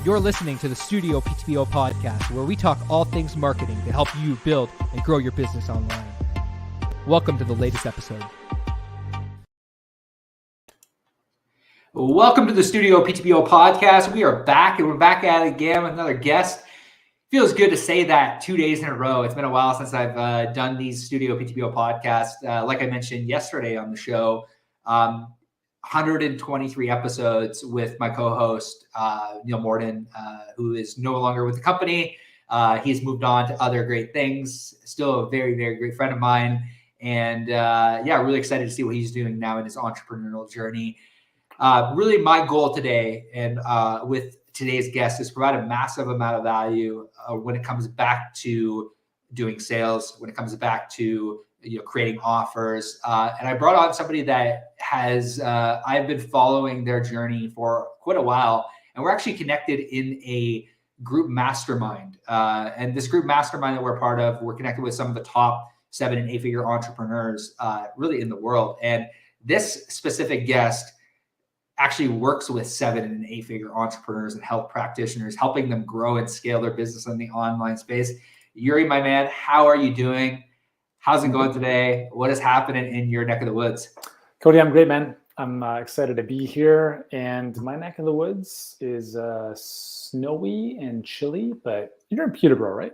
You're listening to the StudioPTBO Podcast, where we talk all things marketing to help you build and grow your business online. Welcome to the latest episode. Welcome to the StudioPTBO Podcast. We are back, and we're back at it again with another guest. Feels good to say that 2 days in a row. It's been a while since I've done these StudioPTBO podcasts. Like I mentioned yesterday on the show, 123 episodes with my co-host, Neil Morden, who is no longer with the company. He's moved on to other great things. Still a very, very great friend of mine. And really excited to see what he's doing now in his entrepreneurial journey. Really my goal today and with today's guest is provide a massive amount of value when it comes back to doing sales, when it comes back to creating offers. And I brought on somebody that has, I've been following their journey for quite a while, and we're actually connected in a group mastermind. And this group mastermind that we're part of, we're connected with some of the top 7 and 8 figure entrepreneurs really in the world. And this specific guest actually works with 7 and 8 figure entrepreneurs and health practitioners, helping them grow and scale their business in the online space. Yuri, my man, how are you doing? How's it going today? What is happening in your neck of the woods? Cody, I'm great, man. I'm excited to be here. And my neck of the woods is snowy and chilly, but you're in Peterborough, right?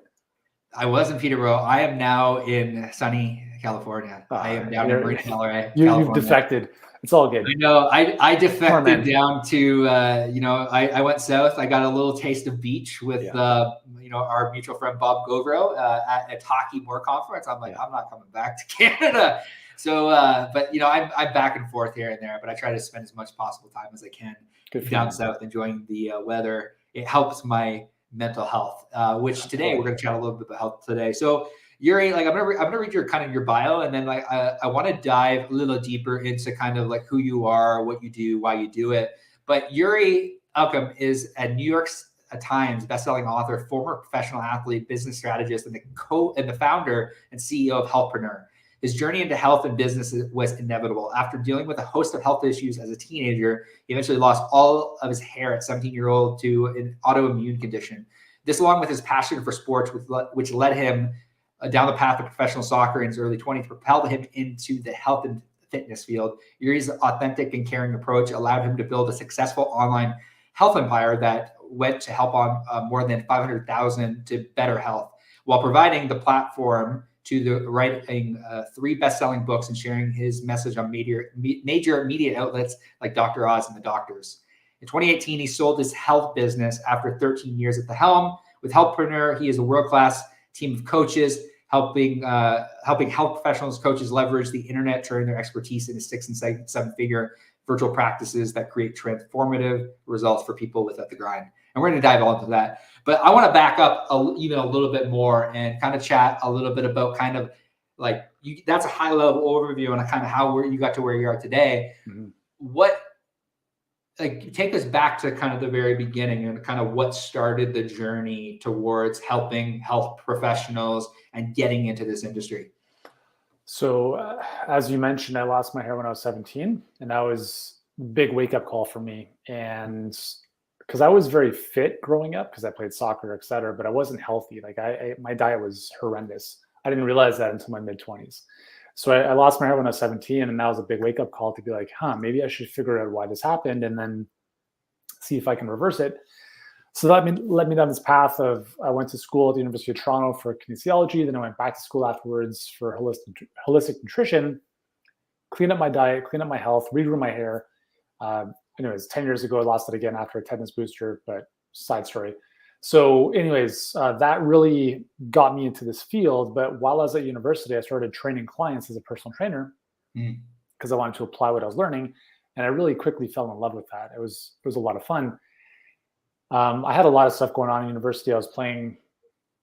I was in Peterborough. I am now in sunny California. I am down in Marina Del Rey, California. You've defected. It's all good. I know. I defected down to, I went south. I got a little taste of beach with, our mutual friend, Bob Govro at a Hockey More conference. I'm like, I'm not coming back to Canada. So, I'm back and forth here and there, but I try to spend as much possible time as I can down south, enjoying the weather. It helps my mental health, which today we're going to chat a little bit about health today. So, Yuri, I'm gonna read your kind of your bio, and then I want to dive a little deeper into kind of like who you are, what you do, why you do it. But Yuri Elkaim is a New York Times bestselling author, former professional athlete, business strategist, and the founder and CEO of Healthpreneur. His journey into health and business was inevitable. After dealing with a host of health issues as a teenager, he eventually lost all of his hair at 17-year-old to an autoimmune condition. This, along with his passion for sports, which led him down the path of professional soccer in his early 20s, propelled him into the health and fitness field. Yuri's authentic and caring approach allowed him to build a successful online health empire that went to help on more than 500,000 to better health, while providing the platform to the writing 3 best-selling books and sharing his message on major media outlets like Dr. Oz and the Doctors. In 2018, he sold his health business after 13 years at the helm. With Healthpreneur, he is a world-class team of coaches, helping health professionals, coaches leverage the internet, turn their expertise into 6 and 7 figure virtual practices that create transformative results for people without the grind. And we're going to dive all into that. But I want to back up even a little bit more and kind of chat a little bit about kind of like that's a high level overview and kind of how you got to where you are today. Mm-hmm. Take us back to kind of the very beginning and kind of what started the journey towards helping health professionals and getting into this industry. So as you mentioned, I lost my hair when I was 17, and that was a big wake up call for me. And because I was very fit growing up because I played soccer, et cetera, but I wasn't healthy. My diet was horrendous. I didn't realize that until my mid-20s. So I lost my hair when I was 17, and that was a big wake up call to be like, maybe I should figure out why this happened and then see if I can reverse it. So that led me down this path of, I went to school at the University of Toronto for kinesiology. Then I went back to school afterwards for holistic nutrition, clean up my diet, clean up my health, regrew my hair. Anyways, 10 years ago, I lost it again after a tetanus booster, but side story. So anyways, that really got me into this field. But while I was at university, I started training clients as a personal trainer because I wanted to apply what I was learning. And I really quickly fell in love with that. It was a lot of fun. I had a lot of stuff going on in university. I was playing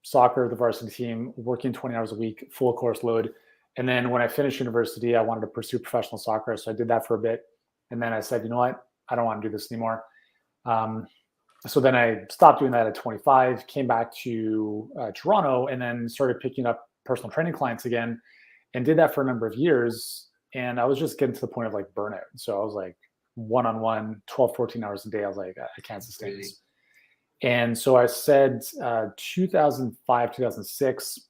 soccer, the varsity team, working 20 hours a week, full course load. And then when I finished university, I wanted to pursue professional soccer. So I did that for a bit. And then I said, you know what? I don't want to do this anymore. So then I stopped doing that at 25, came back to Toronto, and then started picking up personal training clients again and did that for a number of years. And I was just getting to the point of like burnout. So I was like one-on-one, 12, 14 hours a day. I was like, I can't sustain this. And so I said 2005, 2006,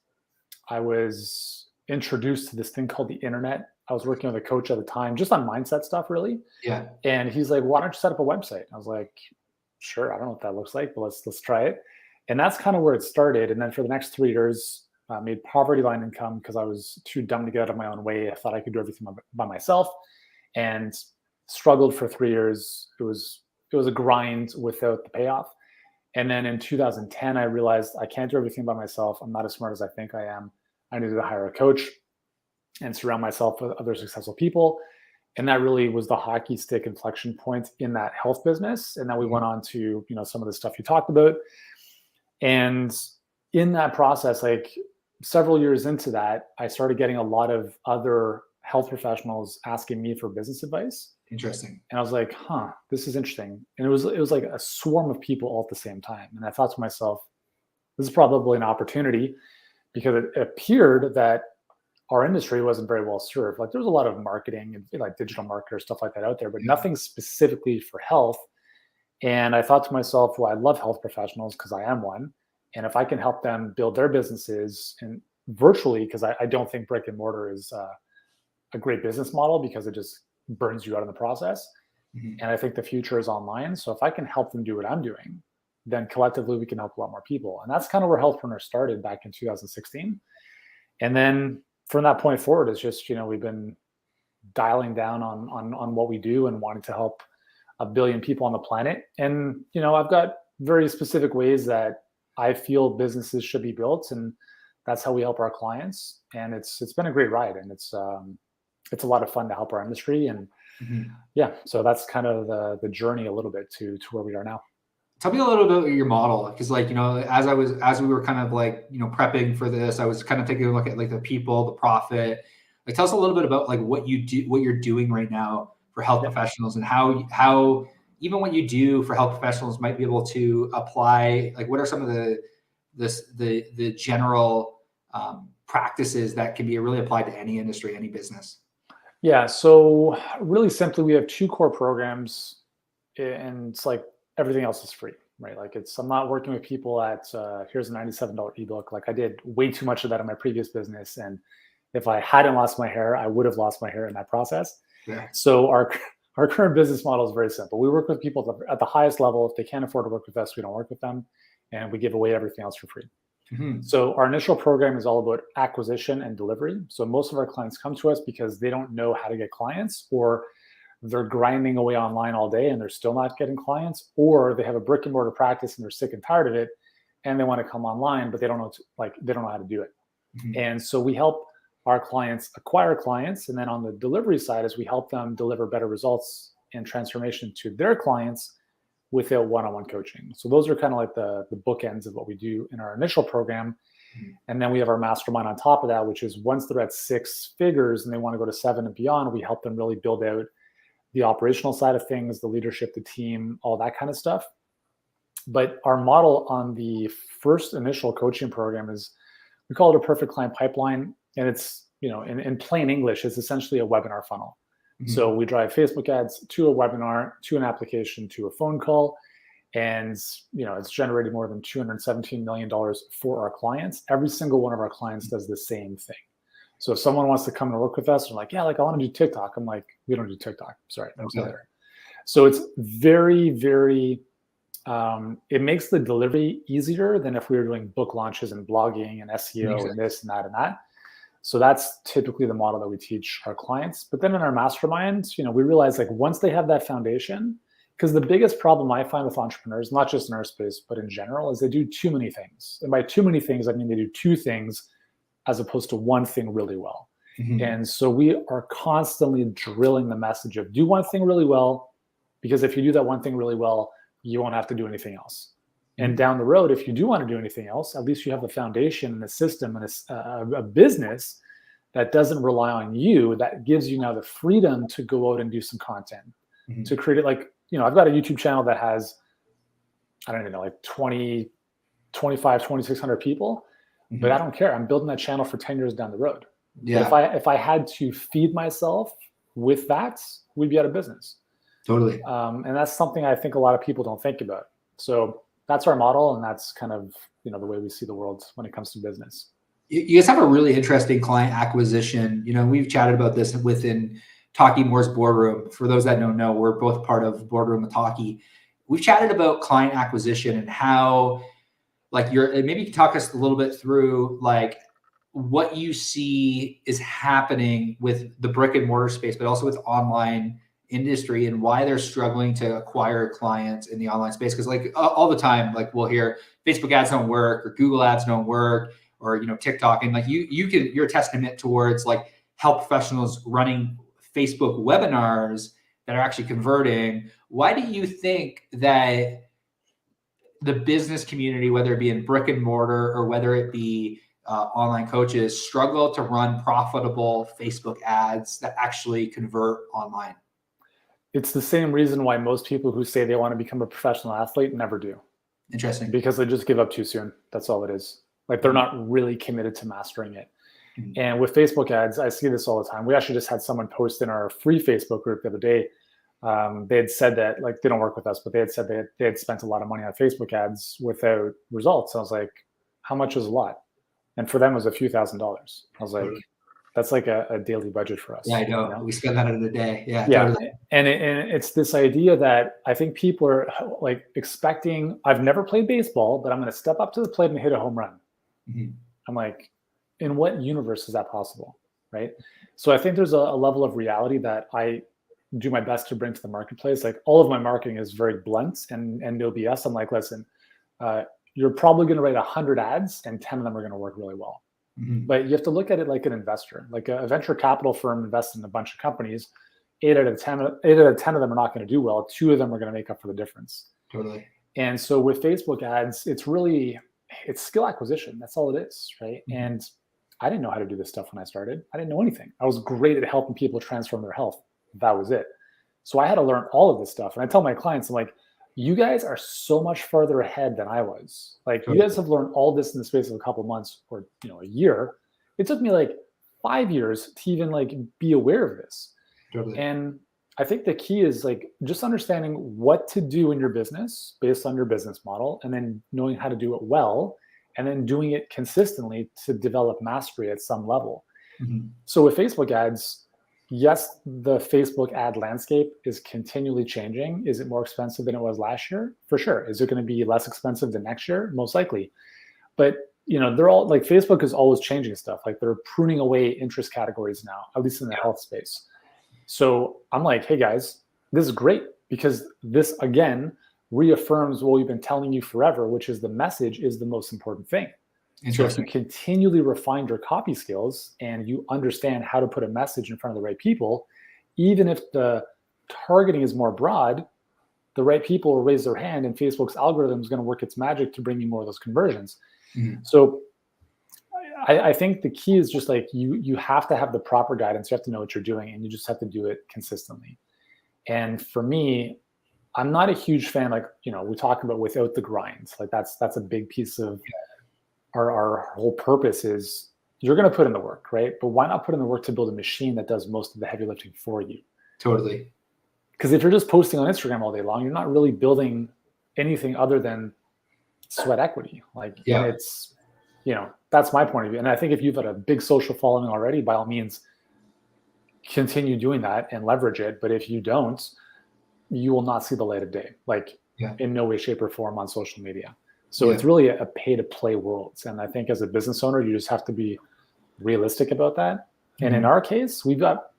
I was introduced to this thing called the internet. I was working with a coach at the time, just on mindset stuff, really. Yeah. And he's like, why don't you set up a website? I was like, sure, I don't know what that looks like, but let's try it. And that's kind of where it started. And then for the next 3 years, I made poverty line income because I was too dumb to get out of my own way. I thought I could do everything by myself, and struggled for 3 years. It was a grind without the payoff. And then in 2010, I realized I can't do everything by myself. I'm not as smart as I think I am. I needed to hire a coach and surround myself with other successful people. And that really was the hockey stick inflection point in that health business. And then we went on to, some of the stuff you talked about. And in that process, like several years into that, I started getting a lot of other health professionals asking me for business advice. Interesting. And I was like, this is interesting. And it was like a swarm of people all at the same time. And I thought to myself, this is probably an opportunity, because it appeared that our industry wasn't very well served. Like there was a lot of marketing and like digital marketers, stuff like that out there, but nothing specifically for health. And I thought to myself, well, I love health professionals because I am one. And if I can help them build their businesses and virtually, because I don't think brick and mortar is a great business model, because it just burns you out in the process. Mm-hmm. And I think the future is online. So if I can help them do what I'm doing, then collectively we can help a lot more people. And that's kind of where Healthpreneur started back in 2016. And then from that point forward, it's just, we've been dialing down on what we do and wanting to help 1 billion people on the planet. And, I've got very specific ways that I feel businesses should be built, and that's how we help our clients. And it's been a great ride, and it's a lot of fun to help our industry. And so that's kind of the journey a little bit to where we are now. Tell me a little bit about your model, because as we were kind of prepping for this, I was kind of taking a look at like the people, the profit. Like, tell us a little bit about like what you're doing right now for health professionals, and how even what you do for health professionals might be able to apply. Like, what are some of the general practices that can be really applied to any industry, any business? Yeah. So really simply, we have 2 core programs, and it's like everything else is free, right? Like I'm not working with people at, here's a $97 ebook. Like I did way too much of that in my previous business. And if I hadn't lost my hair, I would have lost my hair in that process. Yeah. So our current business model is very simple. We work with people at the highest level. If they can't afford to work with us, we don't work with them. And we give away everything else for free. Mm-hmm. So our initial program is all about acquisition and delivery. So most of our clients come to us because they don't know how to get clients, or they're grinding away online all day and they're still not getting clients, or they have a brick and mortar practice and they're sick and tired of it and they want to come online, but they don't know how to do it. Mm-hmm. And so we help our clients acquire clients. And then on the delivery side is we help them deliver better results and transformation to their clients without one-on-one coaching. So those are kind of like the bookends of what we do in our initial program. Mm-hmm. And then we have our mastermind on top of that, which is once they're at 6 figures and they want to go to 7 and beyond, we help them really build out the operational side of things, the leadership, the team, all that kind of stuff. But our model on the first initial coaching program is, we call it a perfect client pipeline. And it's, in plain English, it's essentially a webinar funnel. Mm-hmm. So we drive Facebook ads to a webinar, to an application, to a phone call. And, it's generated more than $217 million for our clients. Every single one of our clients does the same thing. So if someone wants to come and work with us, and like, I want to do TikTok. I'm like, we don't do TikTok. Sorry. Okay. So it's very, very, it makes the delivery easier than if we were doing book launches and blogging and SEO and this and that and that. So that's typically the model that we teach our clients. But then in our masterminds, we realize like once they have that foundation, because the biggest problem I find with entrepreneurs, not just in our space, but in general, is they do too many things. And by too many things, I mean they do 2 things as opposed to one thing really well. Mm-hmm. And so we are constantly drilling the message of do one thing really well, because if you do that one thing really well, you won't have to do anything else. Mm-hmm. And down the road, if you do want to do anything else, at least you have a foundation and a system and a business that doesn't rely on you, that gives you now the freedom to go out and do some content, mm-hmm. to create it. Like, I've got a YouTube channel that has, I don't even know, like 2,600 people. Mm-hmm. But I don't care. I'm building that channel for 10 years down the road. Yeah. But if I had to feed myself with that, we'd be out of business. Totally. And that's something I think a lot of people don't think about. So that's our model, and that's kind of, the way we see the world when it comes to business. You guys have a really interesting client acquisition. We've chatted about this within Talkie Moore's Boardroom. For those that don't know, we're both part of Boardroom with Talkie. We've chatted about client acquisition and how, maybe you can talk us a little bit through what you see is happening with the brick and mortar space, but also with online industry, and why they're struggling to acquire clients in the online space. Because all the time, we'll hear Facebook ads don't work, or Google ads don't work, or TikTok, and you're a testament towards health professionals running Facebook webinars that are actually converting. Why do you think that the business community, whether it be in brick and mortar or whether it be online coaches, struggle to run profitable Facebook ads that actually convert online? It's the same reason why most people who say they want to become a professional athlete never do. Interesting. Because they just give up too soon. That's all it is. They're not really committed to mastering it. Mm-hmm. And with Facebook ads, I see this all the time. We actually just had someone post in our free Facebook group the other day. They had said that they don't work with us, but they had said they had spent a lot of money on Facebook ads without results. I was like, how much is a lot? And for them, it was a few $1,000s. I was like, that's a daily budget for us. Yeah, I know. We spend that in a day. Yeah. Totally. And it's this idea that I think people are expecting, I've never played baseball, but I'm going to step up to the plate and hit a home run. Mm-hmm. I'm like, in what universe is that possible? Right. So I think there's a level of reality that I do my best to bring to the marketplace. All of my marketing is very blunt and no BS. I'm like, listen, you're probably going to write 100 ads and 10 of them are going to work really well. Mm-hmm. But you have to look at it like an investor, a venture capital firm invests in a bunch of companies. 8 out of 10 of them are not going to do well. 2 of them are going to make up for the difference. Totally. And so with Facebook ads, it's skill acquisition. That's all it is. Right. Mm-hmm. And I didn't know how to do this stuff when I started. I didn't know anything. I was great at helping people transform their health. That was it. So I had to learn all of this stuff. And I tell my clients, I'm like, you guys are so much further ahead than I was. You guys have learned all this in the space of a couple of months or, a year. It took me 5 years to even be aware of this. Totally. And I think the key is just understanding what to do in your business based on your business model, and then knowing how to do it well, and then doing it consistently to develop mastery at some level. Mm-hmm. So with Facebook ads, yes, the Facebook ad landscape is continually changing. Is it more expensive than it was last year? For sure. Is it going to be less expensive than next year? Most likely. But, they're all Facebook is always changing stuff. They're pruning away interest categories now, at least in the health space. So I'm like, hey guys, this is great, because this reaffirms what we've been telling you forever, which is the message is the most important thing. So if you continually refine your copy skills and you understand how to put a message in front of the right people, even if the targeting is more broad, the right people will raise their hand and Facebook's algorithm is going to work its magic to bring you more of those conversions. Mm-hmm. So I think the key is just you have to have the proper guidance. You have to know what you're doing, and you just have to do it consistently. And for me, I'm not a huge fan, we talk about without the grind. That's a big piece of our whole purpose is you're going to put in the work, right? But why not put in the work to build a machine that does most of the heavy lifting for you? Totally. Because if you're just posting on Instagram all day long, you're not really building anything other than sweat equity. It's, that's my point of view. And I think if you've got a big social following already, by all means, continue doing that and leverage it. But if you don't, you will not see the light of day, in no way, shape, or form on social media. So it's really a pay to play world. And I think as a business owner, you just have to be realistic about that. Mm-hmm. And in our case, we've got,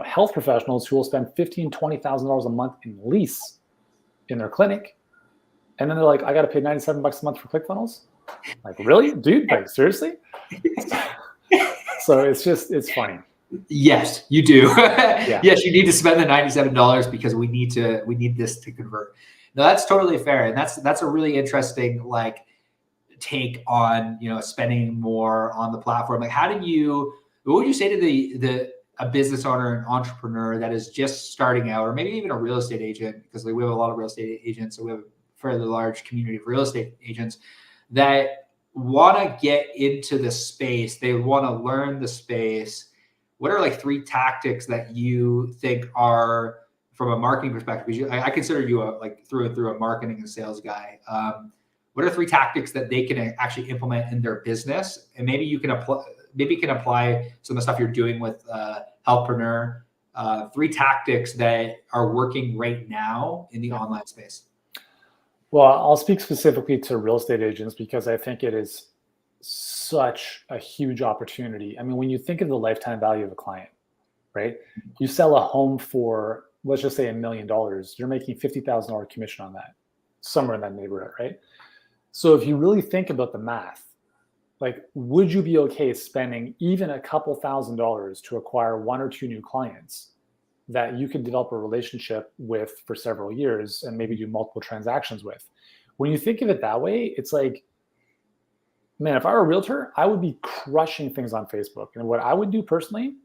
health professionals who will spend $15,000, $20,000 a month in lease in their clinic. And then they're like, I got to pay $97 a month for ClickFunnels. Really, dude? Seriously? So it's funny. Yes, you do. Yeah. Yes, you need to spend the $97 because we need this to convert. No, that's totally fair. And that's a really interesting take on, spending more on the platform. What would you say to a business owner, an entrepreneur that is just starting out, or maybe even a real estate agent, because we have a lot of real estate agents, so we have a fairly large community of real estate agents that want to get into the space. They want to learn the space. What are 3 tactics that you think are, from a marketing perspective, because I consider you through and through a marketing and sales guy. what are 3 tactics that they can actually implement in their business? And maybe you can apply some of the stuff you're doing with Helppreneur, 3 tactics that are working right now in the online space. Well, I'll speak specifically to real estate agents because I think it is such a huge opportunity. I mean, when you think of the lifetime value of a client, right? You sell a home for, let's just say $1 million, you're making $50,000 commission on that, somewhere in that neighborhood, right? So if you really think about the math, like, would you be okay spending even a couple $1,000s to acquire 1 or 2 new clients that you could develop a relationship with for several years and maybe do multiple transactions with? When you think of it that way, it's like, man, if I were a realtor, I would be crushing things on Facebook. And what I would do personally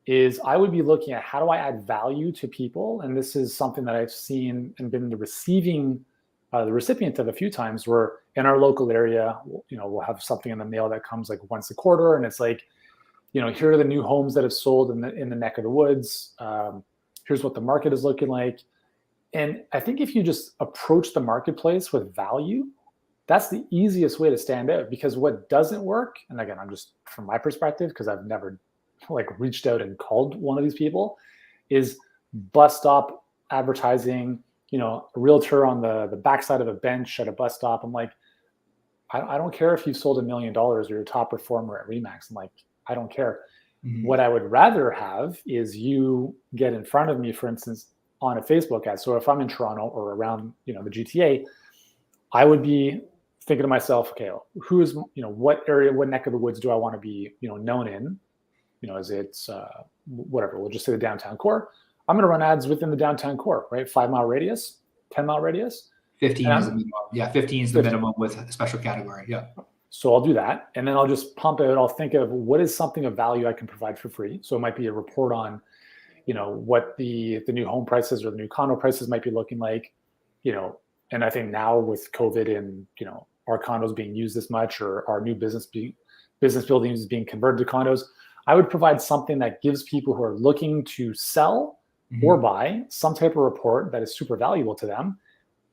is I would be looking at how do I add value to people. And this is something that I've seen and been the recipient of a few times, where in our local area, we'll have something in the mail that comes like once a quarter. And it's like, here are the new homes that have sold in the neck of the woods. Here's what the market is looking like. And I think if you just approach the marketplace with value, that's the easiest way to stand out. Because what doesn't work, and again, I'm just from my perspective, because I've never reached out and called one of these people, is bus stop advertising, a realtor on the backside of a bench at a bus stop. I'm like, I don't care if you've sold $1 million or you're a top performer at Remax. I'm like, I don't care. Mm-hmm. What I would rather have is you get in front of me, for instance, on a Facebook ad. So if I'm in Toronto or around, the GTA, I would be thinking to myself, okay, who's, what area, what neck of the woods do I want to be, known in? Is it whatever? We'll just say the downtown core. I'm going to run ads within the downtown core, right? 5-mile radius, 10-mile radius. 15 is the minimum. Yeah, 15 is the minimum with a special category. Yeah. So I'll do that. And then I'll just pump it. I'll think of what is something of value I can provide for free. So it might be a report on, what the new home prices or the new condo prices might be looking like, and I think now with COVID and, our condos being used this much, or our new business buildings being converted to condos, I would provide something that gives people who are looking to sell or buy some type of report that is super valuable to them,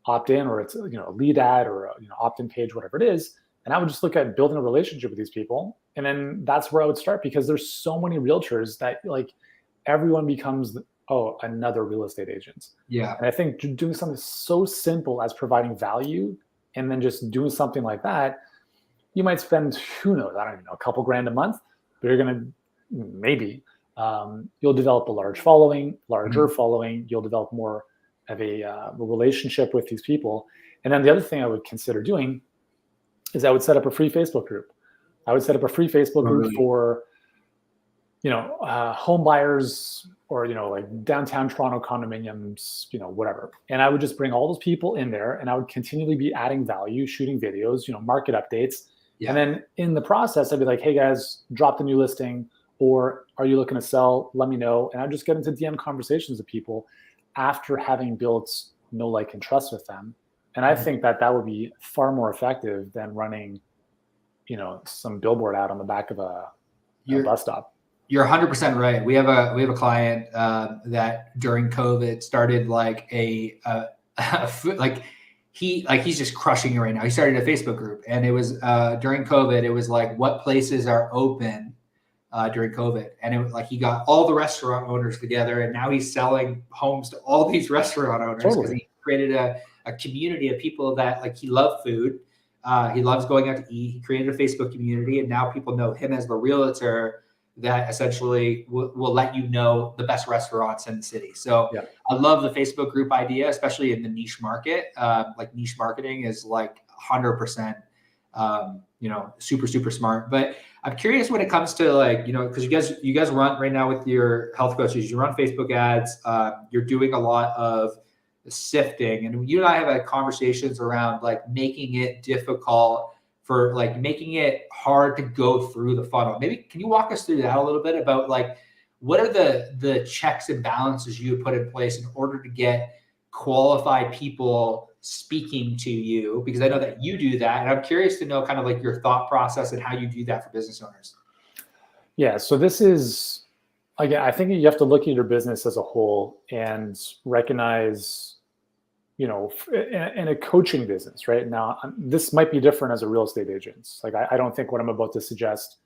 opt in, or it's, a lead ad or opt-in page, whatever it is. And I would just look at building a relationship with these people. And then that's where I would start, because there's so many realtors that everyone becomes, another real estate agent. Yeah. And I think doing something so simple as providing value and then just doing something like that, you might spend, who knows, I don't even know, a couple grand a month, but you're going to maybe, you'll develop a larger following, you'll develop more of a relationship with these people. And then the other thing I would consider doing is I would set up a free Facebook group. I would set up a free Facebook group for, home buyers, or, downtown Toronto condominiums, whatever. And I would just bring all those people in there, and I would continually be adding value, shooting videos, market updates. Yeah. And then in the process, I'd be like, hey guys, drop the new listing, or are you looking to sell? Let me know. And I'd just get into DM conversations with people after having built know, like, and trust with them. And I think that would be far more effective than running, some billboard out on the back of a bus stop. You're 100% right. We have a client that during COVID started he's just crushing it right now. He started a Facebook group, and it was during COVID. It was like, what places are open during COVID, and it was like he got all the restaurant owners together, and now he's selling homes to all these restaurant owners because he created a community of people that he loved food. He loves going out to eat. He created a Facebook community, and now people know him as the realtor that essentially will let you know the best restaurants in the city. So yeah. I love the Facebook group idea, especially in the niche market. Niche marketing is 100%, super, super smart. But I'm curious when it comes to because you guys run right now with your health coaches, you run Facebook ads, you're doing a lot of sifting, and you and I have had conversations around making it difficult for making it hard to go through the funnel. Maybe can you walk us through that a little bit about what are the checks and balances you would put in place in order to get qualified people speaking to you? Because I know that you do that, and I'm curious to know kind of your thought process and how you do that for business owners. Yeah, so this is, again, I think you have to look at your business as a whole and recognize in a coaching business, right? Now, this might be different as a real estate agent. Like, I don't think what I'm about to suggest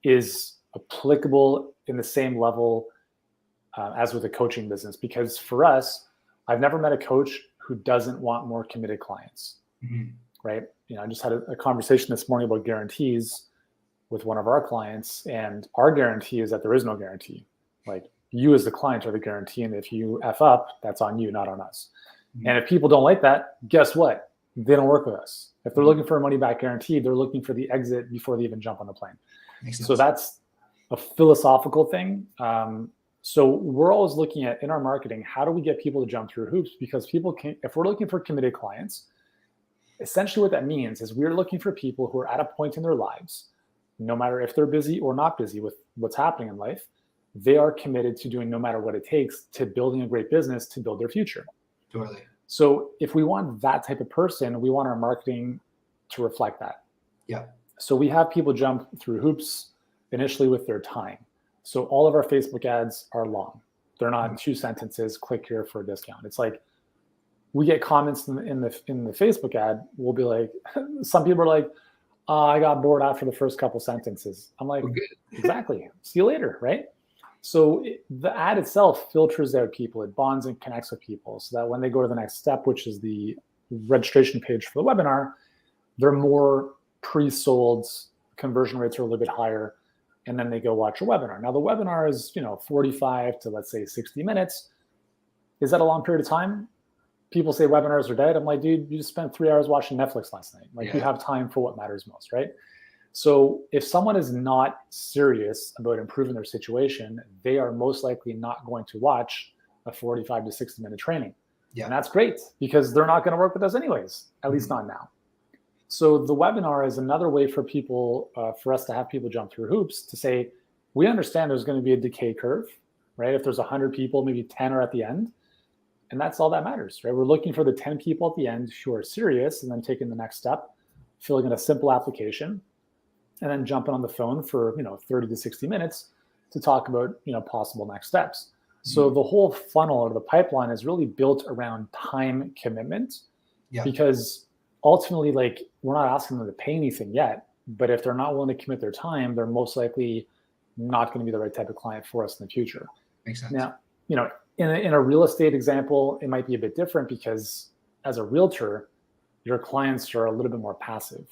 is applicable in the same level as with a coaching business, because for us, I've never met a coach who doesn't want more committed clients, right? I just had a conversation this morning about guarantees with one of our clients, and our guarantee is that there is no guarantee. Like, you as the client are the guarantee, and if you F up, that's on you, not on us. And if people don't like that, guess what? They don't work with us. If they're looking for a money back guarantee, they're looking for the exit before they even jump on the plane. So that's a philosophical thing. So we're always looking at, in our marketing, how do we get people to jump through hoops? Because if we're looking for committed clients, essentially what that means is we're looking for people who are at a point in their lives, no matter if they're busy or not busy with what's happening in life, they are committed to doing no matter what it takes to building a great business to build their future. Totally. So if we want that type of person, we want our marketing to reflect that. Yeah. So we have people jump through hoops initially with their time. So all of our Facebook ads are long. They're not 2 sentences, click here for a discount. It's like, we get comments in the Facebook ad. We'll be like, some people are like, I got bored after the first couple sentences. I'm like, exactly. See you later, right? So the ad itself filters out people. It bonds and connects with people so that when they go to the next step, which is the registration page for the webinar, they're more pre-sold, conversion rates are a little bit higher, and then they go watch a webinar. Now the webinar is 45 to, let's say, 60 minutes. Is that a long period of time? People say webinars are dead. I'm like, dude, you just spent 3 hours watching Netflix last night. Like, you have time for what matters most, right? So if someone is not serious about improving their situation, they are most likely not going to watch a 45 to 60 minute training. Yeah. And that's great, because they're not going to work with us anyways, at least not now. So the webinar is another way for people, for us to have people jump through hoops to say, we understand there's going to be a decay curve, right? If there's 100 people, maybe 10 are at the end. And that's all that matters, right? We're looking for the 10 people at the end who are serious and then taking the next step, filling in a simple application, and then jumping on the phone for 30 to 60 minutes to talk about possible next steps. So the whole funnel or the pipeline is really built around time commitment, because ultimately, like, we're not asking them to pay anything yet, but if they're not willing to commit their time, they're most likely not going to be the right type of client for us in the future. Makes sense. Now, in a real estate example, it might be a bit different, because as a realtor, your clients are a little bit more passive.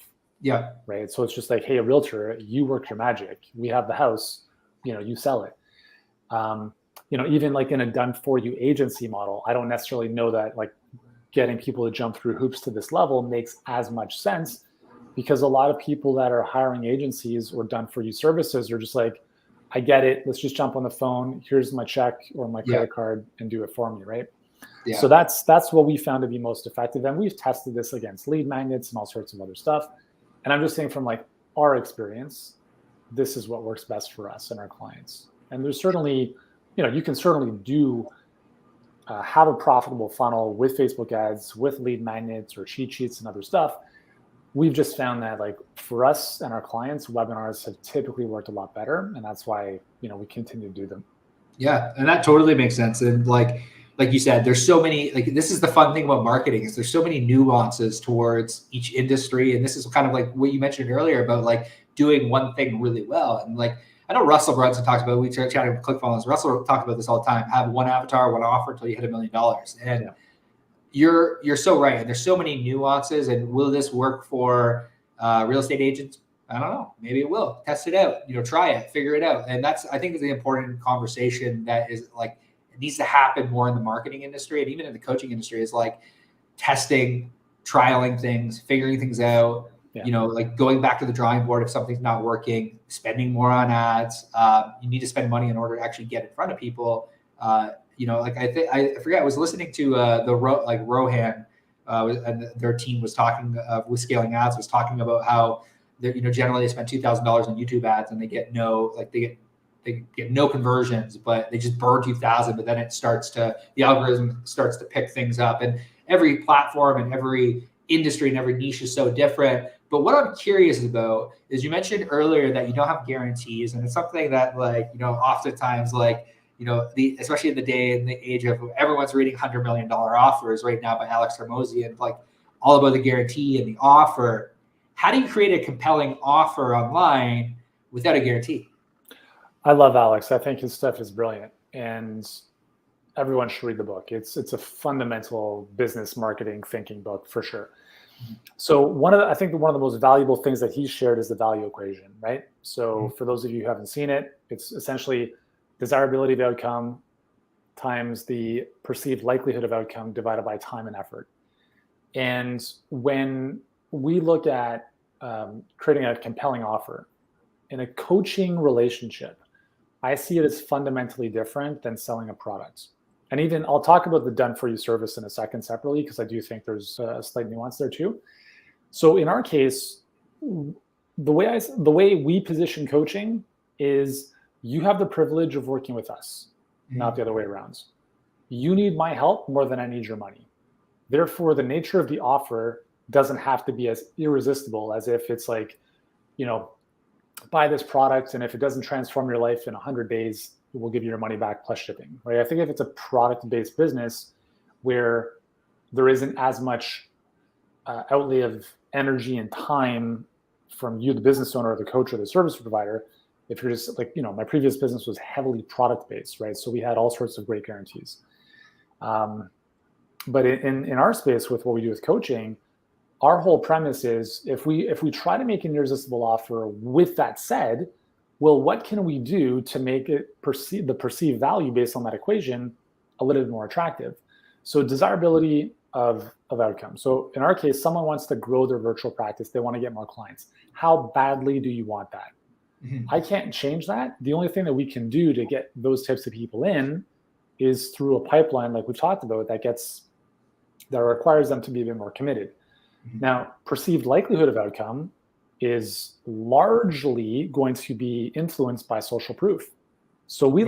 Yeah. Right. So it's just like, hey, a realtor, you work your magic. We have the house, you sell it. Even like in a done for you agency model, I don't necessarily know that like getting people to jump through hoops to this level makes as much sense, because a lot of people that are hiring agencies or done for you services are just like, I get it. Let's just jump on the phone. Here's my check or my credit card and do it for me. Right. Yeah. So that's what we found to be most effective. And we've tested this against lead magnets and all sorts of other stuff. And I'm just saying, from like our experience, this is what works best for us and our clients. And there's certainly, you can certainly do have a profitable funnel with Facebook ads, with lead magnets or cheat sheets and other stuff. We've just found that, like, for us and our clients, webinars have typically worked a lot better. And that's why, we continue to do them. Yeah. And that totally makes sense. And like you said, there's so many, like, this is the fun thing about marketing, is there's so many nuances towards each industry. And this is kind of like what you mentioned earlier about like doing one thing really well. And like, I know Russell Brunson talks about, we chatted with ClickFunnels. Russell talked about this all the time: have one avatar, one offer until you hit $1 million. And you're so right. And there's so many nuances. And will this work for real estate agents? I don't know. Maybe it will. Test it out. Try it, figure it out. And that's, I think, is the important conversation that is like, it needs to happen more in the marketing industry and even in the coaching industry, is like testing, trialing things, figuring things out, like going back to the drawing board if something's not working, spending more on ads. You need to spend money in order to actually get in front of people. Like I forget, I was listening to Rohan and their team was talking with Scaling Ads, was talking about how generally they spend $2,000 on YouTube ads and they get they get no conversions, but they just burn 2,000. But then the algorithm starts to pick things up, and every platform and every industry and every niche is so different. But what I'm curious about is, you mentioned earlier that you don't have guarantees, and it's something that, like, oftentimes, like, especially in the day and the age of everyone's reading $100 million offers right now by Alex Hormozian, like all about the guarantee and the offer. How do you create a compelling offer online without a guarantee? I love Alex. I think his stuff is brilliant, and everyone should read the book. It's a fundamental business marketing thinking book for sure. So I think one of the most valuable things that he shared is the value equation, right? So for those of you who haven't seen it, it's essentially desirability of outcome times the perceived likelihood of outcome divided by time and effort. And when we look at creating a compelling offer in a coaching relationship, I see it as fundamentally different than selling a product. And even I'll talk about the done for you service in a second separately, because I do think there's a slight nuance there too. So in our case, the way we position coaching is you have the privilege of working with us, not the other way around. You need my help more than I need your money. Therefore, the nature of the offer doesn't have to be as irresistible as if it's like, buy this product, and if it doesn't transform your life in 100 days, we'll give you your money back plus shipping, right? I think if it's a product-based business where there isn't as much outlay of energy and time from you, the business owner, or the coach, or the service provider, if you're just like, my previous business was heavily product-based, right? So we had all sorts of great guarantees. But in our space with what we do with coaching, our whole premise is if we try to make an irresistible offer, with that said, well, what can we do to make it the perceived value based on that equation a little bit more attractive? So desirability of outcome. So in our case, someone wants to grow their virtual practice. They want to get more clients. How badly do you want that? I can't change that. The only thing that we can do to get those types of people in is through a pipeline like we've talked about that requires them to be a bit more committed. Now, perceived likelihood of outcome is largely going to be influenced by social proof. So we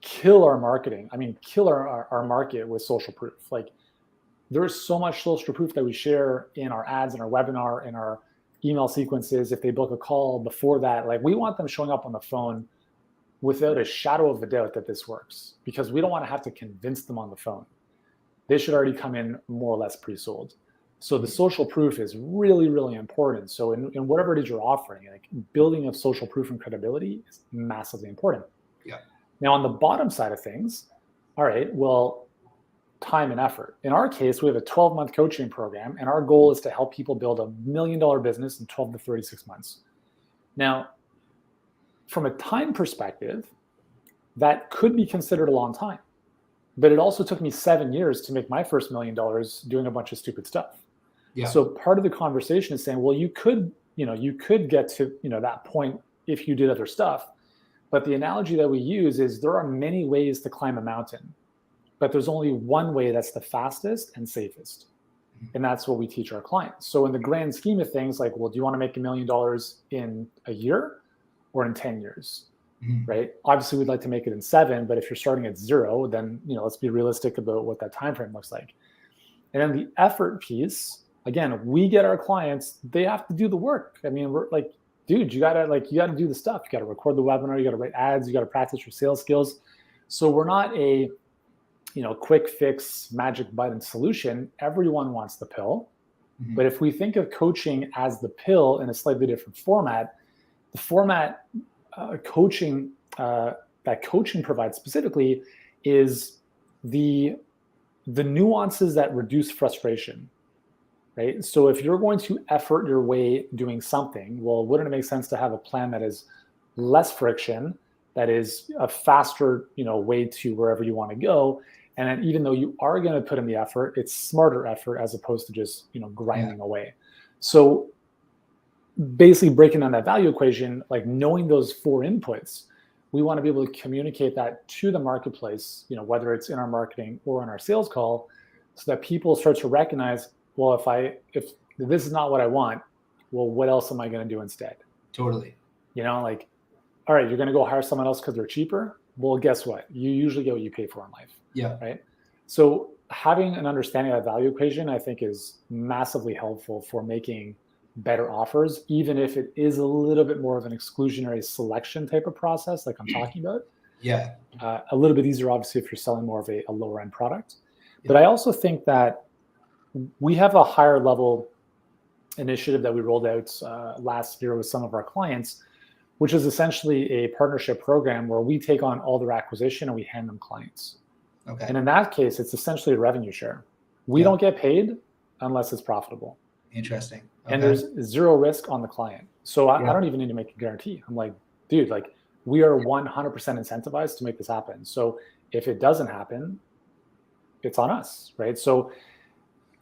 kill our marketing. I mean, kill our market with social proof. Like there is so much social proof that we share in our ads, in our webinar, in our email sequences. If they book a call before that, like we want them showing up on the phone without a shadow of a doubt that this works, because we don't want to have to convince them on the phone. They should already come in more or less pre-sold. So the social proof is really, really important. So in whatever it is you're offering, like building of social proof and credibility is massively important. Yeah. Now on the bottom side of things, all right, well, time and effort. In our case, we have a 12-month coaching program, and our goal is to help people build $1 million business in 12 to 36 months. Now, from a time perspective, that could be considered a long time, but it also took me 7 years to make my first $1 million doing a bunch of stupid stuff. Yeah. So part of the conversation is saying, well, you could get to, that point if you did other stuff. But the analogy that we use is there are many ways to climb a mountain, but there's only one way that's the fastest and safest. And that's what we teach our clients. So in the grand scheme of things, like, well, do you want to make $1 million in a year or in 10 years? Right? Obviously, we'd like to make it in 7, but if you're starting at 0, then, let's be realistic about what that time frame looks like. And then the effort piece, again, we get our clients, they have to do the work. I mean, we're like, dude, you gotta do the stuff. You gotta record the webinar, you gotta write ads, you gotta practice your sales skills. So we're not a, quick fix, magic button solution. Everyone wants the pill. But if we think of coaching as the pill in a slightly different format, the format coaching that coaching provides specifically is the nuances that reduce frustration, right? So if you're going to effort your way doing something, well, wouldn't it make sense to have a plan that is less friction, that is a faster, way to wherever you want to go? And then even though you are going to put in the effort, it's smarter effort as opposed to just, grinding away. So basically breaking down that value equation, like knowing those 4 inputs, we want to be able to communicate that to the marketplace, whether it's in our marketing or in our sales call, so that people start to recognize, well, if this is not what I want, well, what else am I going to do instead? Totally. Like, all right, you're going to go hire someone else because they're cheaper. Well, guess what? You usually get what you pay for in life. Yeah. Right. So having an understanding of that value equation, I think, is massively helpful for making better offers, even if it is a little bit more of an exclusionary selection type of process, like I'm talking about. Yeah. A little bit easier, obviously, if you're selling more of a lower end product. Yeah. But I also think that we have a higher level initiative that we rolled out last year with some of our clients, which is essentially a partnership program where we take on all their acquisition and we hand them clients. Okay. And in that case, it's essentially a revenue share. We don't get paid unless it's profitable. Interesting. Okay. And there's zero risk on the client. So I don't even need to make a guarantee. I'm like, dude, like we are 100% incentivized to make this happen. So if it doesn't happen, it's on us, right? So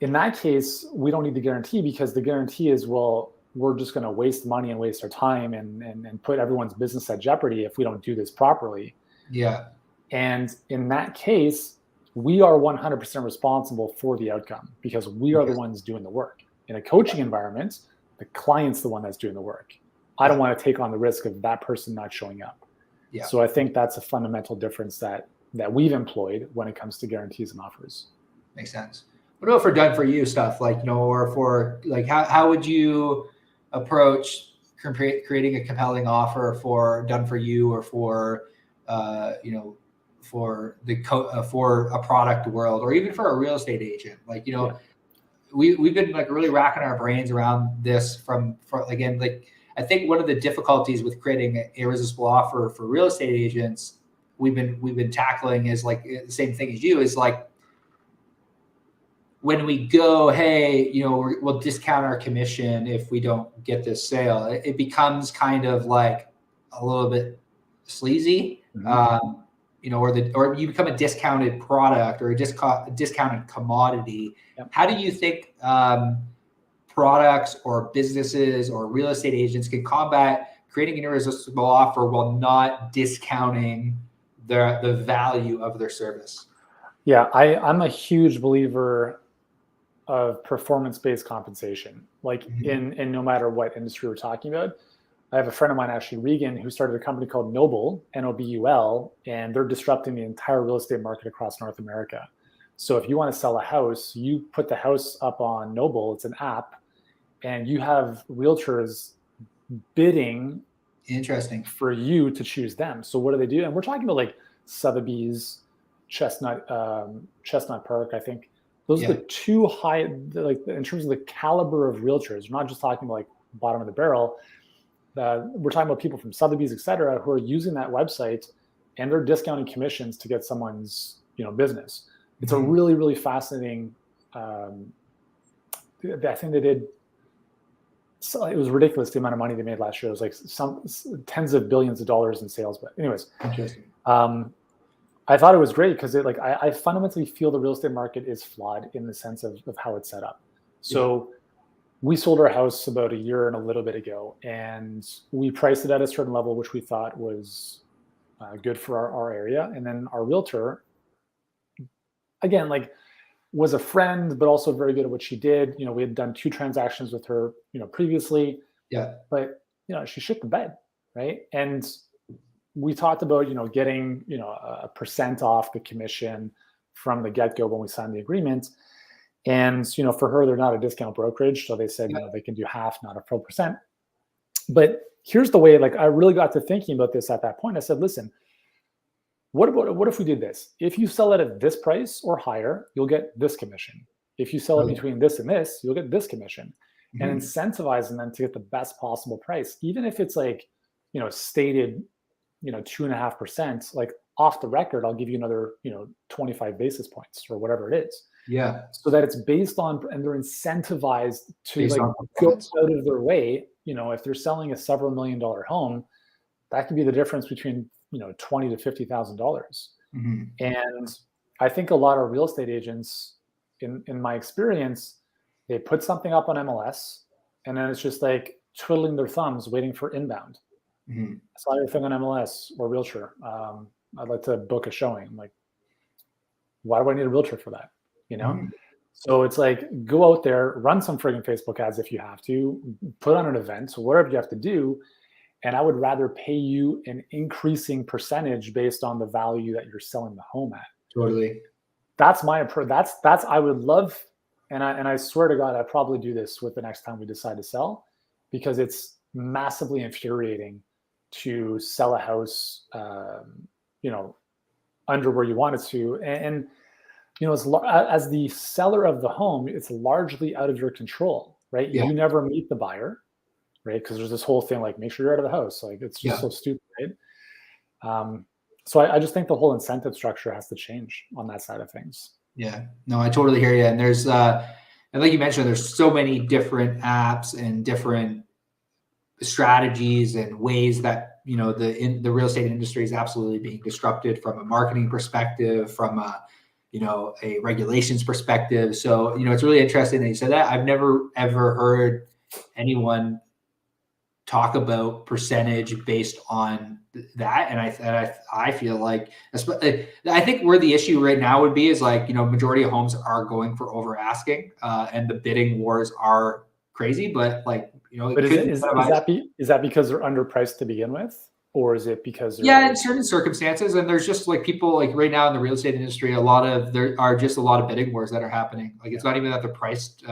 in that case, we don't need the guarantee because the guarantee is, well, we're just going to waste money and waste our time and put everyone's business at jeopardy if we don't do this properly. Yeah. And in that case, we are 100% responsible for the outcome because we are the ones doing the work. In a coaching environment, the client's the one that's doing the work. I don't want to take on the risk of that person not showing up. Yeah. So I think that's a fundamental difference that we've employed when it comes to guarantees and offers. Makes sense. What about for done for you stuff, like, you know, or for like, how would you approach creating a compelling offer for done for you or for, you know, for for a product world or even for a real estate agent? Like, you know, we've been like really racking our brains around this from again, like, I think one of the difficulties with creating an irresistible offer for real estate agents we've been tackling is like the same thing as you, is like when we go, hey, you know, we'll discount our commission if we don't get this sale. It becomes kind of like a little bit sleazy, mm-hmm. You know, or you become a discounted product or a discounted commodity. Yep. How do you think products or businesses or real estate agents can combat creating an irresistible offer while not discounting the value of their service? Yeah, I'm a huge believer of performance-based compensation, like mm-hmm. in no matter what industry we're talking about. I have a friend of mine, actually, Regan, who started a company called Noble, Nobul, and they're disrupting the entire real estate market across North America. So if you want to sell a house, you put the house up on Noble, it's an app, and you have realtors bidding for you to choose them. So what do they do? And we're talking about like Sotheby's, Chestnut Park, I think. Those are the two high, like in terms of the caliber of realtors. We're not just talking about like bottom of the barrel. We're talking about people from Sotheby's, et cetera, who are using that website and they're discounting commissions to get someone's, you know, business. It's a really, really fascinating. I think they did. So it was ridiculous the amount of money they made last year. It was like some tens of billions of dollars in sales. But anyways, I thought it was great because I fundamentally feel the real estate market is flawed in the sense of how it's set up. So we sold our house about a year and a little bit ago, and we priced it at a certain level, which we thought was good for our area. And then our realtor, again, like was a friend, but also very good at what she did. You know, we had done 2 transactions with her, you know, previously. Yeah. But, you know, she shit the bed, right? And we talked about, you know, getting, you know, a % off the commission from the get-go when we signed the agreement. And, you know, for her, they're not a discount brokerage. So they said, you know, they can do half, not a full %. But here's the way, like, I really got to thinking about this at that point. I said, listen, what if we did this? If you sell it at this price or higher, you'll get this commission. If you sell it between this and this, you'll get this commission. Mm-hmm. And incentivizing them to get the best possible price, even if it's like, you know, stated, you know, 2.5%, like off the record, I'll give you another, you know, 25 basis points or whatever it is. Yeah. So that it's based on, and they're incentivized to like go out of their way. You know, if they're selling a several $1 million home, that could be the difference between, you know, $20,000 to $50,000. Mm-hmm. And I think a lot of real estate agents, in my experience, they put something up on MLS, and then it's just like twiddling their thumbs, waiting for inbound. Mm-hmm. I saw your thing on MLS or Realtor. I'd like to book a showing. I'm like, why do I need a realtor for that? You know? Mm-hmm. So it's like, go out there, run some friggin' Facebook ads if you have to, put on an event, so whatever you have to do. And I would rather pay you an increasing percentage based on the value that you're selling the home at. Totally. That's my approach. That's I would love, and I swear to God, I'd probably do this with the next time we decide to sell, because it's massively infuriating to sell a house, under where you want it to. And as the seller of the home, it's largely out of your control, right? Yeah. You never meet the buyer, right? Because there's this whole thing like, make sure you're out of the house. Like, it's just so stupid, right? So I just think the whole incentive structure has to change on that side of things. Yeah, no, I totally hear you. And there's, and like you mentioned, there's so many different apps and different strategies and ways that, the real estate industry is absolutely being disrupted from a marketing perspective, from a regulations perspective. So, it's really interesting that you said that. I've never, ever heard anyone talk about percentage based on that. And I feel like, I think where the issue right now would be is like, majority of homes are going for over asking, and the bidding wars are crazy, but like, but is that because they're underpriced to begin with? Or is it because in certain circumstances, and there's just like people like right now in the real estate industry, there are just a lot of bidding wars that are happening. Like it's not even that they're priced.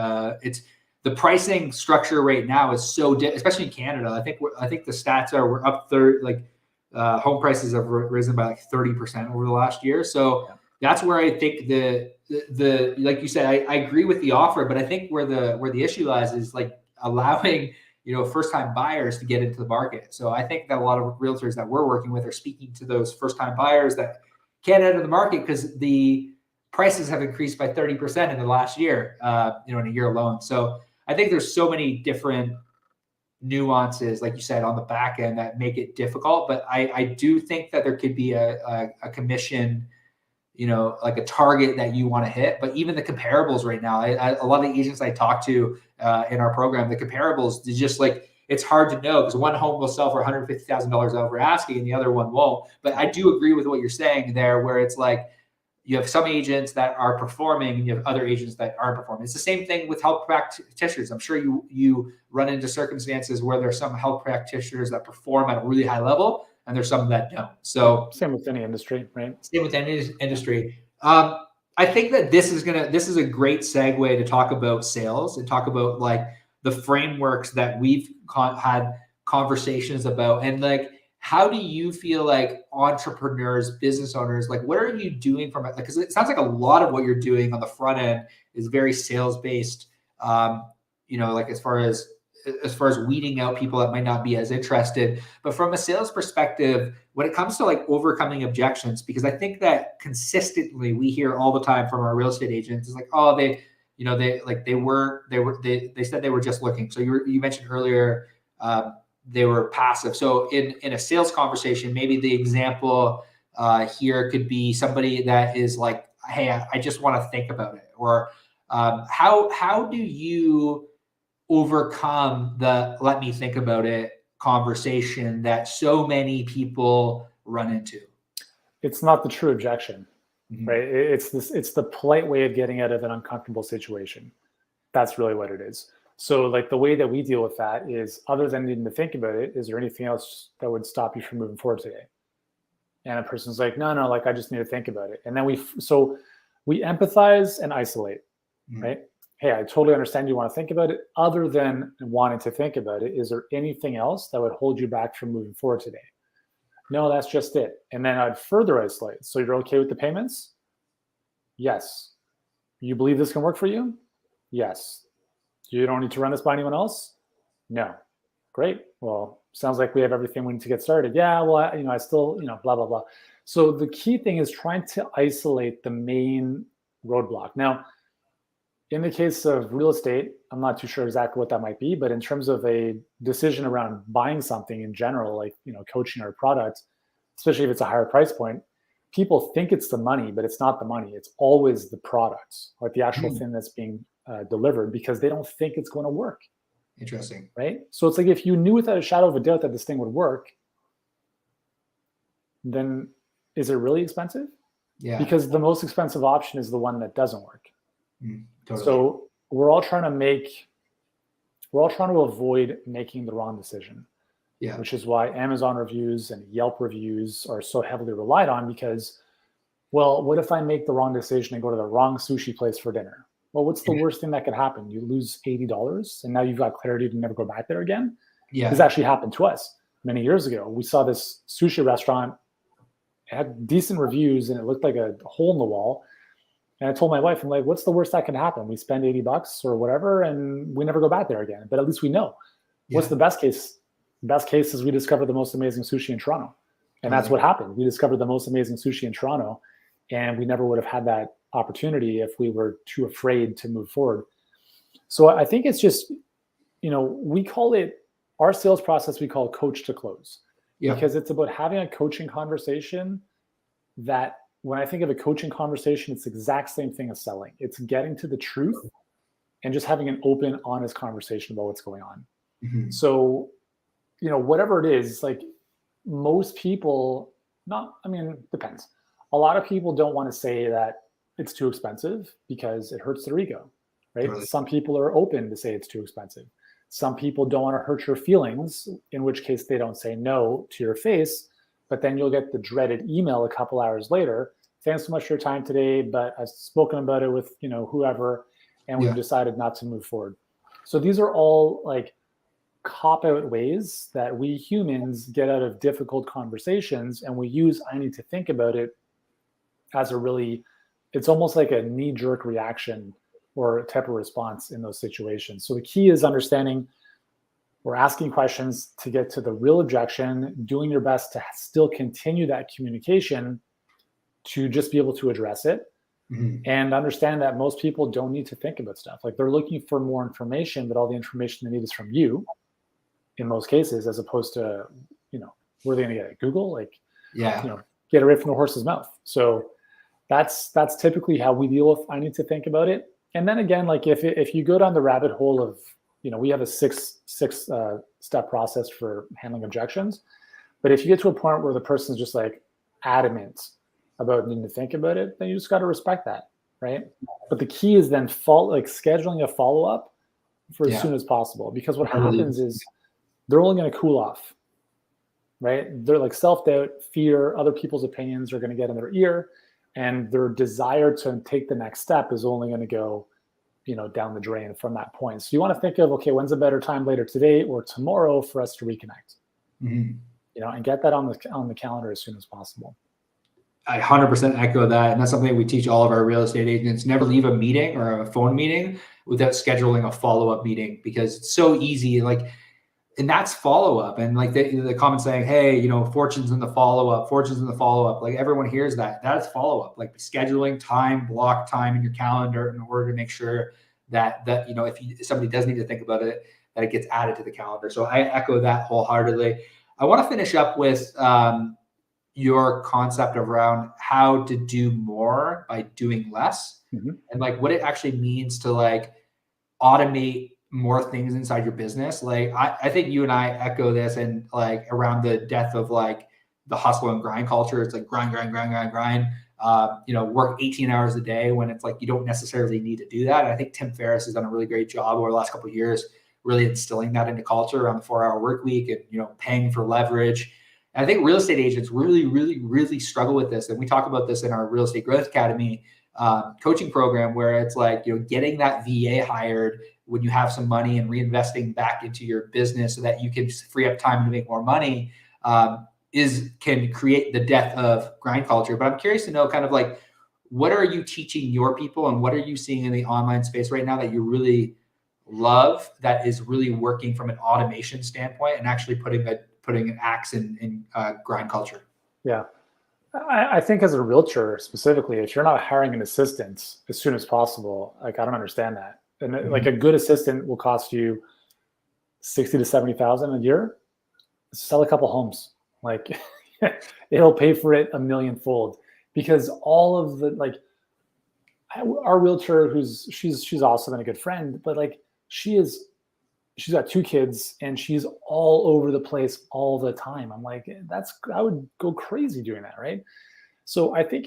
It's the pricing structure right now is so especially in Canada. I think the stats are we're up home prices have risen by like 30% over the last year. So that's where I think the like you said, I agree with the offer, but I think where the issue lies is like allowing first-time buyers to get into the market. So I think that a lot of realtors that we're working with are speaking to those first-time buyers that can't enter the market because the prices have increased by 30% in the last year, in a year alone. So I think there's so many different nuances, like you said, on the back end that make it difficult. But I do think that there could be a commission, like a target that you want to hit. But even the comparables right now, a lot of the agents I talk to in our program, the comparables, is just like, it's hard to know because one home will sell for $150,000 over asking and the other one won't. But I do agree with what you're saying there, where it's like, you have some agents that are performing and you have other agents that aren't performing. It's the same thing with health practitioners. I'm sure you run into circumstances where there's some health practitioners that perform at a really high level and there's some that don't. So same with any industry, right? Same with any industry. I think that this is a great segue to talk about sales and talk about like the frameworks that we've had conversations about, and like, how do you feel like entrepreneurs, business owners, like what are you doing from it? Because it sounds like a lot of what you're doing on the front end is very sales based, like as far as weeding out people that might not be as interested. But from a sales perspective, when it comes to like overcoming objections, because I think that consistently we hear all the time from our real estate agents is like, oh, they said they were just looking. So you mentioned earlier, they were passive. So in a sales conversation, maybe the example here could be somebody that is like, hey, I just want to think about it. Or how do you overcome the let me think about it conversation that so many people run into? It's not the true objection, right? It's the polite way of getting out of an uncomfortable situation. That's really what it is. So like the way that we deal with that is, other than needing to think about it, is there anything else that would stop you from moving forward today? And a person's like, no, like I just need to think about it. And then we empathize and isolate, right? Hey, I totally understand you want to think about it. Other than wanting to think about it, is there anything else that would hold you back from moving forward today? No, that's just it. And then I'd further isolate. So you're okay with the payments? Yes. You believe this can work for you? Yes. You don't need to run this by anyone else? No. Great. Well, sounds like we have everything we need to get started. Yeah, well, I still, blah, blah, blah. So the key thing is trying to isolate the main roadblock. Now, in the case of real estate, I'm not too sure exactly what that might be, but in terms of a decision around buying something in general, like, coaching or product, especially if it's a higher price point, people think it's the money, but it's not the money. It's always the product, like the actual thing that's being delivered, because they don't think it's going to work. Interesting. Right? So it's like, if you knew without a shadow of a doubt that this thing would work, then is it really expensive? Yeah. Because the most expensive option is the one that doesn't work. Totally. So we're all trying to avoid making the wrong decision. Yeah. Which is why Amazon reviews and Yelp reviews are so heavily relied on, because, well, what if I make the wrong decision and go to the wrong sushi place for dinner? Well, what's the worst thing that could happen? You lose $80 and now you've got clarity to never go back there again. Yeah. This actually happened to us many years ago. We saw this sushi restaurant It had decent reviews and it looked like a hole in the wall. And I told my wife, I'm like, what's the worst that can happen? We spend $80 or whatever, and we never go back there again. But at least we know. Yeah. What's the best case? The best case is we discovered the most amazing sushi in Toronto. And that's what happened. We discovered the most amazing sushi in Toronto, and we never would have had that opportunity if we were too afraid to move forward. So I think it's just, we call it, our sales process, we call coach to close. Yeah. Because it's about having a coaching conversation that, when I think of a coaching conversation, it's the exact same thing as selling. It's getting to the truth and just having an open, honest conversation about what's going on. Mm-hmm. So, whatever it is, like most people, depends. A lot of people don't want to say that it's too expensive because it hurts their ego, right? Totally. Some people are open to say it's too expensive. Some people don't want to hurt your feelings, in which case they don't say no to your face, but then you'll get the dreaded email a couple hours later. Thanks so much for your time today, but I've spoken about it with, whoever, and we've decided not to move forward. So these are all like cop-out ways that we humans get out of difficult conversations, and we use I need to think about it as it's almost like a knee-jerk reaction or a type of response in those situations. So the key is understanding we're asking questions to get to the real objection, doing your best to still continue that communication to just be able to address it, and understand that most people don't need to think about stuff. Like they're looking for more information, but all the information they need is from you in most cases, as opposed to, where are they going to get it? Google? Get it right from the horse's mouth. So that's typically how we deal with I need to think about it. And then again, like if you go down the rabbit hole of, we have a six step process for handling objections. But if you get to a point where the person's just like adamant about needing to think about it, then you just got to respect that, right? But the key is then scheduling a follow-up for as soon as possible, because what happens is they're only going to cool off, right? They're like self-doubt, fear, other people's opinions are going to get in their ear, and their desire to take the next step is only going to go, down the drain from that point. So you want to think of, okay, when's a better time, later today or tomorrow, for us to reconnect, and get that on the calendar as soon as possible. I 100% echo that. And that's something we teach all of our real estate agents. Never leave a meeting or a phone meeting without scheduling a follow-up meeting, because it's so easy. And that's follow-up. And like the comment saying, hey, fortune's in the follow-up. Like everyone hears that. That is follow-up. Like scheduling time, block time in your calendar in order to make sure that if somebody does need to think about it, that it gets added to the calendar. So I echo that wholeheartedly. I want to finish up with your concept around how to do more by doing less, and like what it actually means to like automate more things inside your business. Like I think you and I echo this, and like around the death of like the hustle and grind culture. It's like grind, work 18 hours a day, when it's like you don't necessarily need to do that. And I think Tim Ferriss has done a really great job over the last couple of years, really instilling that into culture around the 4-hour work week and, paying for leverage. And I think real estate agents really, really, really struggle with this. And we talk about this in our Real Estate Growth Academy coaching program, where it's like, getting that VA hired when you have some money and reinvesting back into your business so that you can free up time to make more money can create the death of grind culture. But I'm curious to know kind of like, what are you teaching your people, and what are you seeing in the online space right now that you really love, that is really working from an automation standpoint and actually putting an axe in grind culture? Yeah. I think as a realtor specifically, if you're not hiring an assistant as soon as possible, like I don't understand that. And like a good assistant will cost you $60,000 to $70,000 a year. Sell a couple homes, like it'll pay for it a millionfold, because all of the our realtor, she's also been a good friend, but like she's got 2 kids and she's all over the place all the time. I'm like, I would go crazy doing that, right? So I think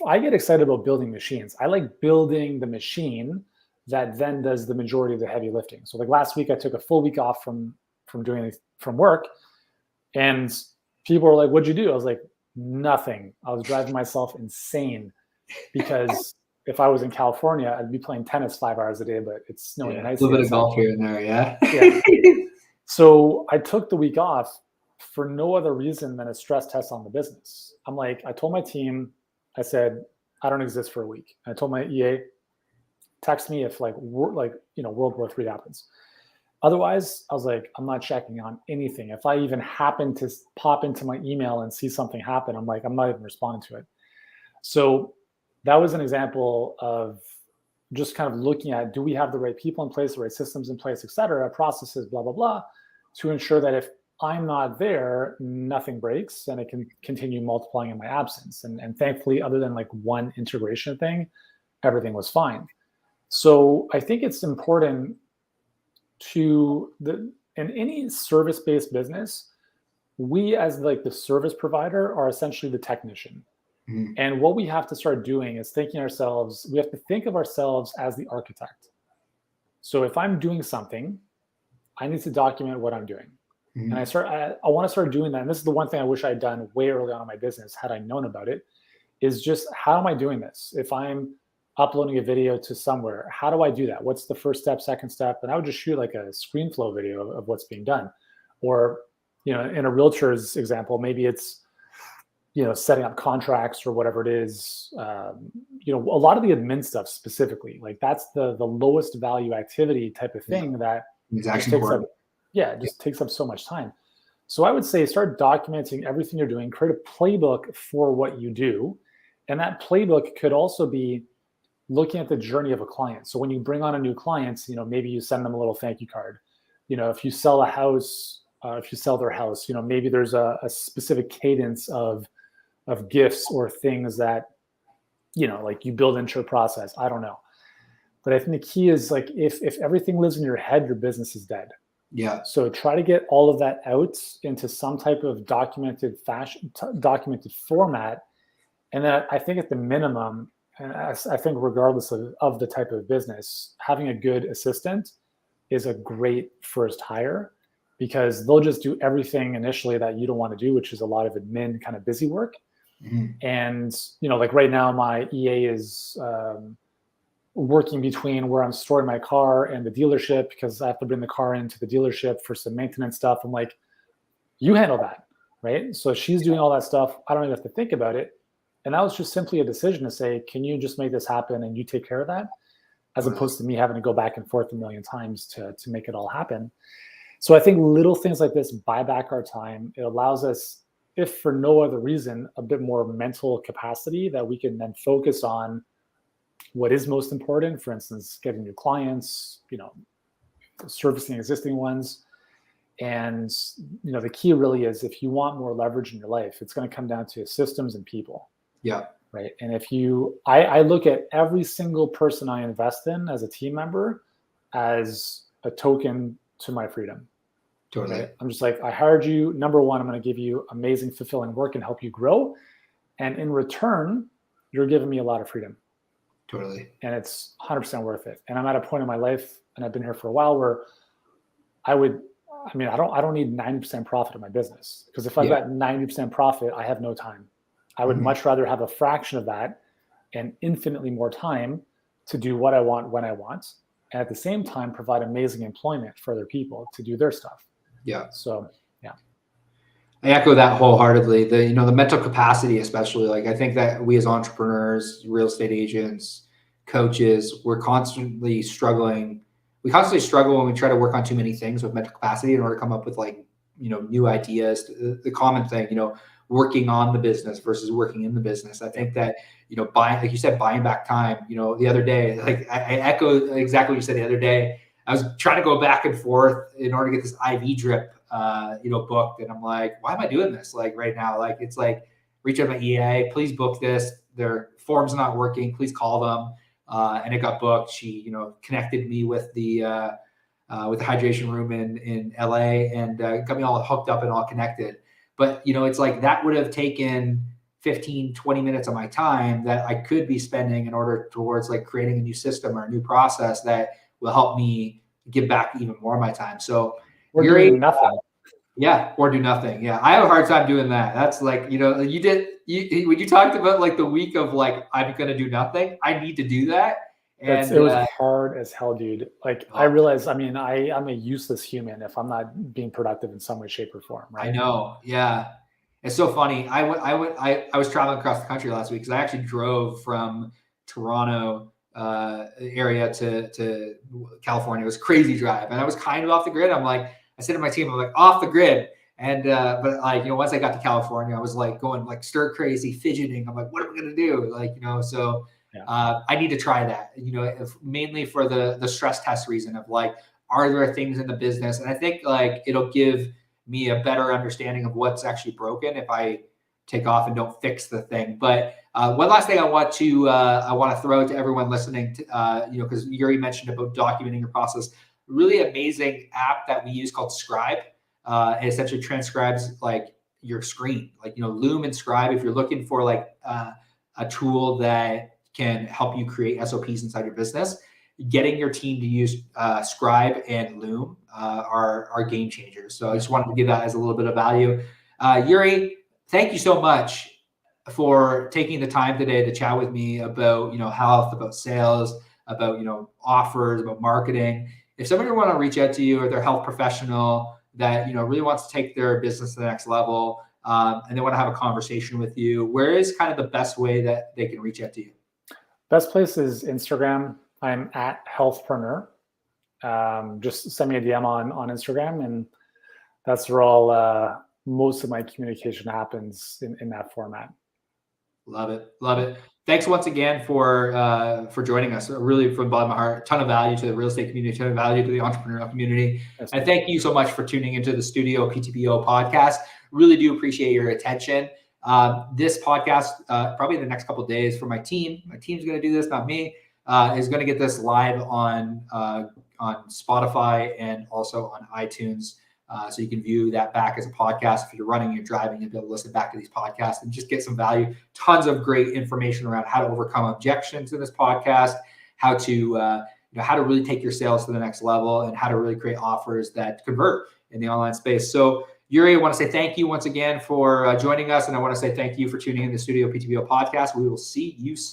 I get excited about building machines. I like building the machine that then does the majority of the heavy lifting. So like last week, I took a full week off from work, and people were like, "What'd you do?" I was like, "Nothing." I was driving myself insane, because if I was in California, I'd be playing tennis 5 hours a day, but it's snowing and icy. A little bit of golf here and there, yeah. So I took the week off, for no other reason than a stress test on the business. I'm like, I told my team, I said, I don't exist for a week. I told my EA, text me if World War III happens. Otherwise, I was like, I'm not checking on anything. If I even happen to pop into my email and see something happen, I'm like, I'm not even responding to it. So that was an example of just kind of looking at, do we have the right people in place, the right systems in place, et cetera, processes, blah, blah, blah, to ensure that if I'm not there, nothing breaks and it can continue multiplying in my absence. And thankfully, other than like one integration thing, everything was fine. So I think it's important in any service-based business, we as like the service provider are essentially the technician. Mm-hmm. And what we have to start doing is we have to think of ourselves as the architect. So if I'm doing something, I need to document what I'm doing. Mm-hmm. And I want to start doing that. And this is the one thing I wish I had done way early on in my business, had I known about it, is just, how am I doing this? If I'm uploading a video to somewhere, how do I do that? What's the first step, second step? And I would just shoot like a screen flow video of what's being done. Or, in a realtor's example, maybe it's, setting up contracts or whatever it is. A lot of the admin stuff specifically, like that's the lowest value activity type of thing that takes up so much time. So I would say start documenting everything you're doing, create a playbook for what you do. And that playbook could also be looking at the journey of a client. So when you bring on a new client, maybe you send them a little thank you card. If you sell a house, if you sell their house, maybe there's a specific cadence of gifts or things that, like you build into your process. I don't know. But I think the key is like, if everything lives in your head, your business is dead. Yeah. So try to get all of that out into some type of documented format. And then I think at the minimum, and I think regardless of the type of business, having a good assistant is a great first hire, because they'll just do everything initially that you don't want to do, which is a lot of admin kind of busy work. Mm-hmm. And, like right now, my EA is working between where I'm storing my car and the dealership, because I have to bring the car into the dealership for some maintenance stuff. I'm like, you handle that, right? So she's doing all that stuff. I don't even have to think about it. And that was just simply a decision to say, can you just make this happen and you take care of that? As opposed to me having to go back and forth a million times to make it all happen. So I think little things like this buy back our time. It allows us, if for no other reason, a bit more mental capacity that we can then focus on what is most important. For instance, getting new clients, servicing existing ones. And, the key really is, if you want more leverage in your life, it's going to come down to systems and people. Yeah. Right. And I look at every single person I invest in as a team member as a token to my freedom. Totally. Right? I'm just like, I hired you. Number one, I'm going to give you amazing, fulfilling work and help you grow. And in return, you're giving me a lot of freedom. Totally. And it's 100% worth it. And I'm at a point in my life, and I've been here for a while, where I don't need 90% profit in my business, because if I've got 90% profit, I have no time. I would much rather have a fraction of that and infinitely more time to do what I want when I want, and at the same time provide amazing employment for other people to do their stuff. Yeah. So I echo that wholeheartedly. The mental capacity, especially, like, I think that we as entrepreneurs, real estate agents, coaches, we're constantly struggling. We constantly struggle when we try to work on too many things with mental capacity in order to come up with new ideas. The common thing, working on the business versus working in the business. I think that, buying, like you said, buying back time, the other day, like I echo exactly what you said the other day. I was trying to go back and forth in order to get this IV drip, booked. And I'm like, why am I doing this? Like right now, like, it's like, reach out to my EA, please book this. Their form's not working. Please call them. And it got booked. She, connected me with the hydration room in LA and got me all hooked up and all connected. But, it's like that would have taken 15, 20 minutes of my time that I could be spending in order towards like creating a new system or a new process that will help me give back even more of my time. So or doing nothing. Or do nothing. Yeah. I have a hard time doing that. That's like, when you talked about like the week of like, I'm going to do nothing, I need to do that. And it was hard as hell, dude. Like I realized, I mean, I'm a useless human if I'm not being productive in some way, shape, or form. Right? I know. Yeah. It's so funny. I was traveling across the country last week because I actually drove from Toronto area to California. It was a crazy drive, and I was kind of off the grid. I said to my team, I'm like off the grid. And but like, once I got to California, I was like going like stir crazy, fidgeting. I'm like, what am I gonna do? Like, so I need to try that. Mainly for the stress test reason of like, are there things in the business? And I think like it'll give me a better understanding of what's actually broken if I take off and don't fix the thing. But one last thing I want to throw to everyone listening, because Yuri mentioned about documenting your process. Really amazing app that we use called Scribe. It essentially transcribes like your screen, like Loom and Scribe. If you're looking for like a tool that can help you create SOPs inside your business, getting your team to use Scribe and Loom are game changers. So I just wanted to give that as a little bit of value. Yuri, thank you so much for taking the time today to chat with me about health, about sales, about offers, about marketing. If somebody want to reach out to you or their health professional that really wants to take their business to the next level, and they want to have a conversation with you, where is kind of the best way that they can reach out to you? Best place is Instagram. I'm at Healthpreneur. Just send me a DM on Instagram, and that's where all most of my communication happens in that format. Love it. Thanks once again for joining us. Really, from the bottom of my heart, a ton of value to the real estate community, a ton of value to the entrepreneurial community. Yes, and thank you so much for tuning into the StudioPTBO podcast. Really do appreciate your attention. This podcast, probably in the next couple of days for my team's going to do this, not me, is going to get this live on Spotify and also on iTunes. So you can view that back as a podcast. If you're running, you're driving, you'll be able to listen back to these podcasts and just get some value. Tons of great information around how to overcome objections in this podcast, how to really take your sales to the next level, and how to really create offers that convert in the online space. So Yuri, I want to say thank you once again for joining us. And I want to say thank you for tuning in to the StudioPTBO podcast. We will see you soon.